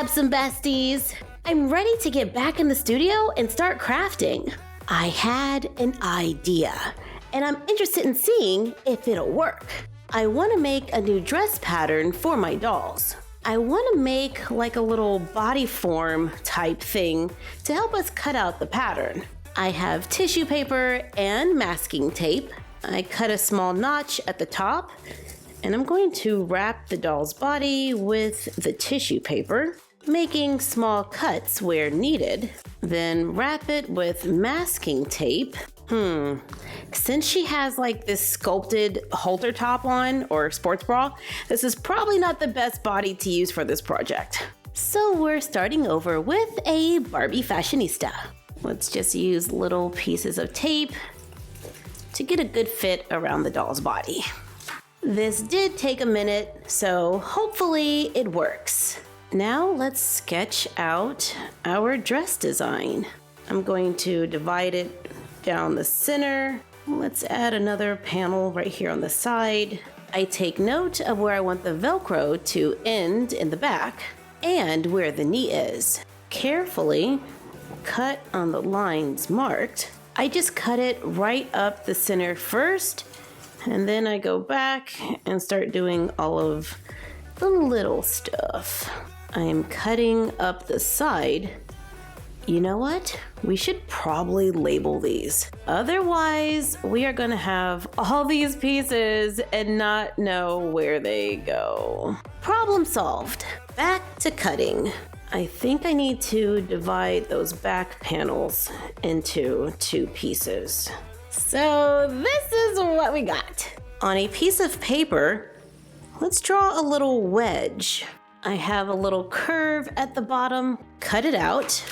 some besties! I'm ready to get back in the studio and start crafting. I had an idea, and I'm interested in seeing if it'll work. I want to make a new dress pattern for my dolls. I want to make like a little body form type thing to help us cut out the pattern. I have tissue paper and masking tape. I cut a small notch at the top, and I'm going to wrap the doll's body with the tissue paper, making small cuts where needed. Then wrap it with masking tape. Since she has like this sculpted halter top on, or sports bra, this is probably not the best body to use for this project. So we're starting over with a Barbie fashionista. Let's just use little pieces of tape to get a good fit around the doll's body. This did take a minute, so hopefully it works. Now let's sketch out our dress design. I'm going to divide it down the center. Let's add another panel right here on the side. I take note of where I want the Velcro to end in the back and where the knee is. Carefully cut on the lines marked. I just cut it right up the center first, and then I go back and start doing all of the little stuff. I am cutting up the side. You know what? We should probably label these. Otherwise, we are gonna have all these pieces and not know where they go. Problem solved. Back to cutting. I think I need to divide those back panels into 2 pieces. So this is what we got. On a piece of paper, let's draw a little wedge. I have a little curve at the bottom. Cut it out.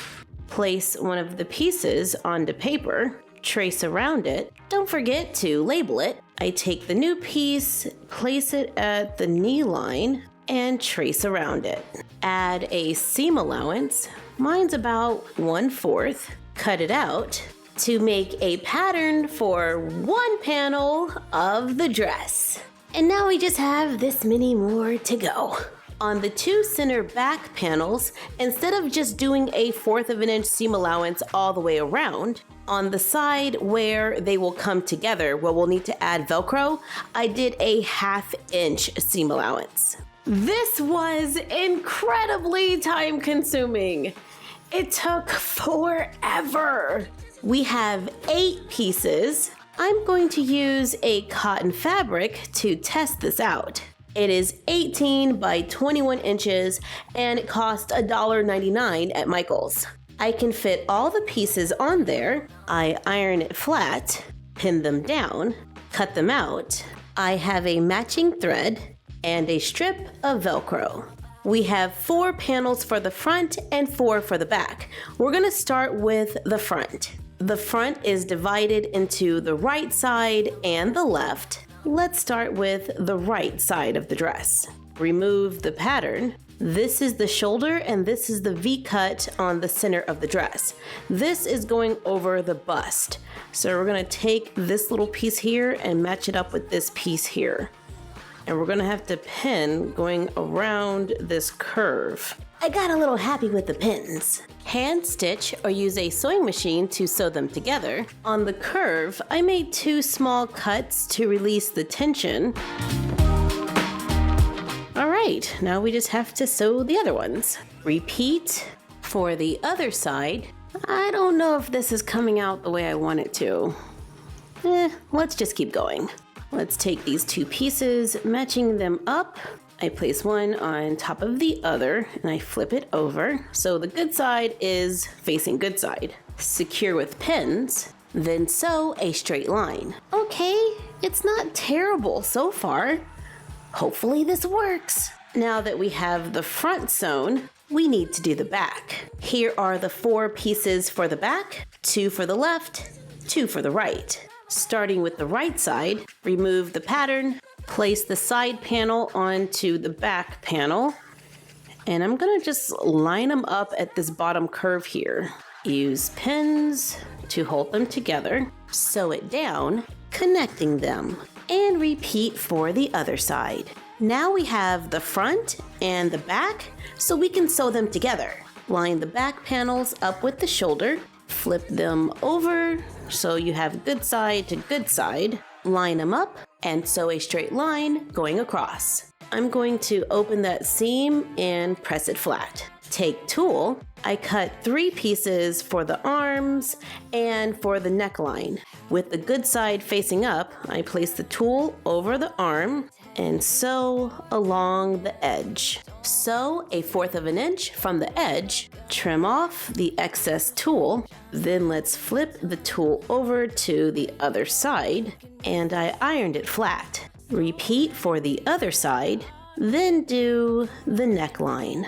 Place one of the pieces onto paper, trace around it. Don't forget to label it. I take the new piece, place it at the knee line, and trace around it. Add a seam allowance. Mine's about 1/4. Cut it out to make a pattern for 1 panel of the dress. And now we just have this many more to go. On the 2 center back panels, instead of just doing a 1/4 of an inch seam allowance all the way around, on the side where they will come together, where we'll need to add Velcro, I did a 1/2 inch seam allowance. This was incredibly time consuming. It took forever. We have 8 pieces. I'm going to use a cotton fabric to test this out. It is 18 by 21 inches and it cost $1.99 at Michael's. I can fit all the pieces on there. I iron it flat, pin them down, cut them out. I have a matching thread and a strip of Velcro. We have 4 panels for the front and 4 for the back. We're gonna start with the front. The front is divided into the right side and the left. Let's start with the right side of the dress. Remove the pattern. This is the shoulder and this is the V-cut on the center of the dress. This is going over the bust. So we're gonna take this little piece here and match it up with this piece here. And we're gonna have to pin going around this curve. I got a little happy with the pins. Hand stitch or use a sewing machine to sew them together. On the curve, I made 2 small cuts to release the tension. All right, now we just have to sew the other ones. Repeat for the other side. I don't know if this is coming out the way I want it to. Let's just keep going. Let's take these 2 pieces, matching them up. I place one on top of the other and I flip it over. So the good side is facing good side. Secure with pins, then sew a straight line. Okay, it's not terrible so far. Hopefully this works. Now that we have the front sewn, we need to do the back. Here are the 4 pieces for the back, 2 for the left, 2 for the right. Starting with the right side, remove the pattern, place the side panel onto the back panel, and I'm gonna just line them up at this bottom curve here. Use pins to hold them together, sew it down, connecting them, and repeat for the other side. Now we have the front and the back, so we can sew them together. Line the back panels up with the shoulder, flip them over so you have good side to good side, line them up, and sew a straight line going across. I'm going to open that seam and press it flat. Take tool, I cut 3 pieces for the arms and for the neckline. With the good side facing up, I place the tool over the arm and sew along the edge. Sew 1/4 of an inch from the edge, trim off the excess tool, then let's flip the tool over to the other side, and I ironed it flat. Repeat for the other side, then do the neckline.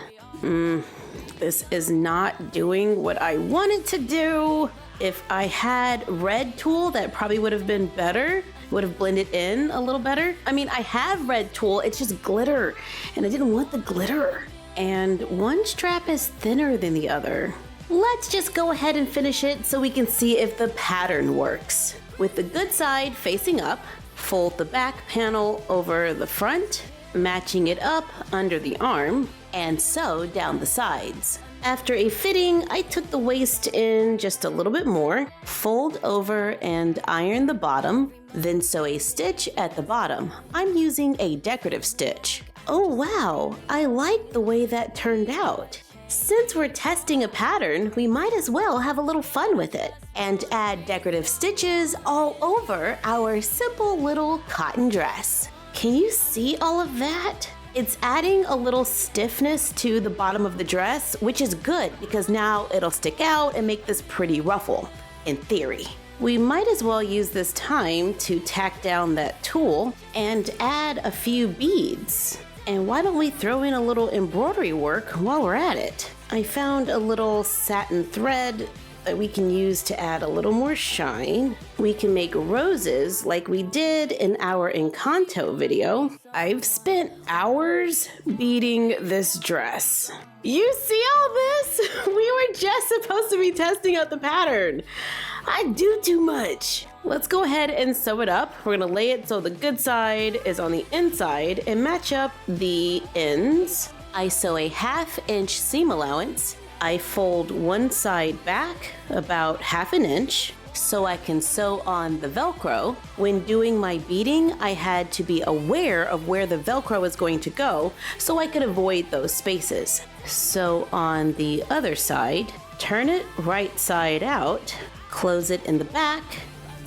This is not doing what I wanted to do. If I had red tool, that probably would have been better. Would have blended in a little better. I mean, I have red tool, it's just glitter, and I didn't want the glitter. And one strap is thinner than the other. Let's just go ahead and finish it so we can see if the pattern works. With the good side facing up, fold the back panel over the front, matching it up under the arm, and sew down the sides. After a fitting, I took the waist in just a little bit more, fold over and iron the bottom, then sew a stitch at the bottom. I'm using a decorative stitch. Oh wow, I like the way that turned out. Since we're testing a pattern, we might as well have a little fun with it and add decorative stitches all over our simple little cotton dress. Can you see all of that? It's adding a little stiffness to the bottom of the dress, which is good because now it'll stick out and make this pretty ruffle, in theory. We might as well use this time to tack down that tool and add a few beads. And why don't we throw in a little embroidery work while we're at it? I found a little satin thread that we can use to add a little more shine. We can make roses like we did in our Encanto video. I've spent hours beading this dress. You see all this? We were just supposed to be testing out the pattern. I do too much. Let's go ahead and sew it up. We're gonna lay it so the good side is on the inside and match up the ends. I sew a 1/2 inch seam allowance. I fold one side back about 1/2 inch so I can sew on the Velcro. When doing my beading, I had to be aware of where the Velcro was going to go so I could avoid those spaces. Sew on the other side, turn it right side out, close it in the back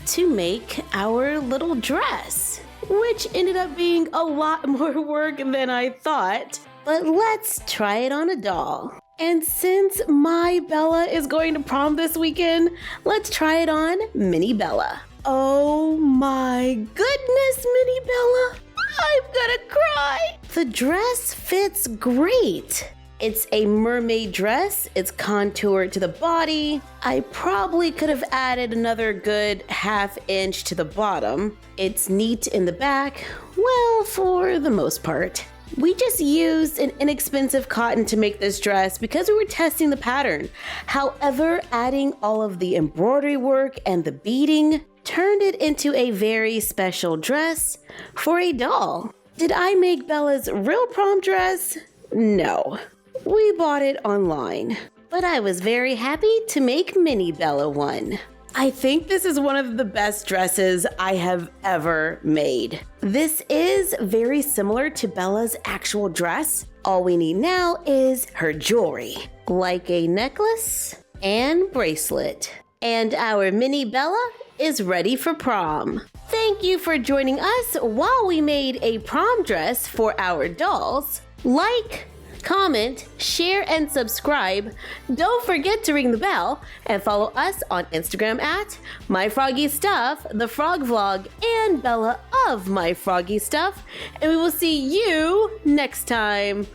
to make our little dress, which ended up being a lot more work than I thought. But let's try it on a doll. And since my Bella is going to prom this weekend, let's try it on Mini Bella. Oh my goodness, Mini Bella! I'm gonna cry! The dress fits great. It's a mermaid dress, it's contoured to the body. I probably could have added another good 1/2 inch to the bottom. It's neat in the back, well, for the most part. We just used an inexpensive cotton to make this dress because we were testing the pattern. However, adding all of the embroidery work and the beading turned it into a very special dress for a doll. Did I make Bella's real prom dress? No. We bought it online. But I was very happy to make Mini Bella one. I think this is one of the best dresses I have ever made. This is very similar to Bella's actual dress. All we need now is her jewelry, like a necklace and bracelet. And our Mini Bella is ready for prom. Thank you for joining us while we made a prom dress for our dolls. Like, comment, share, and subscribe. Don't forget to ring the bell and follow us on Instagram at MyFroggyStuff, The Frog Vlog, and Bella of MyFroggyStuff. And we will see you next time.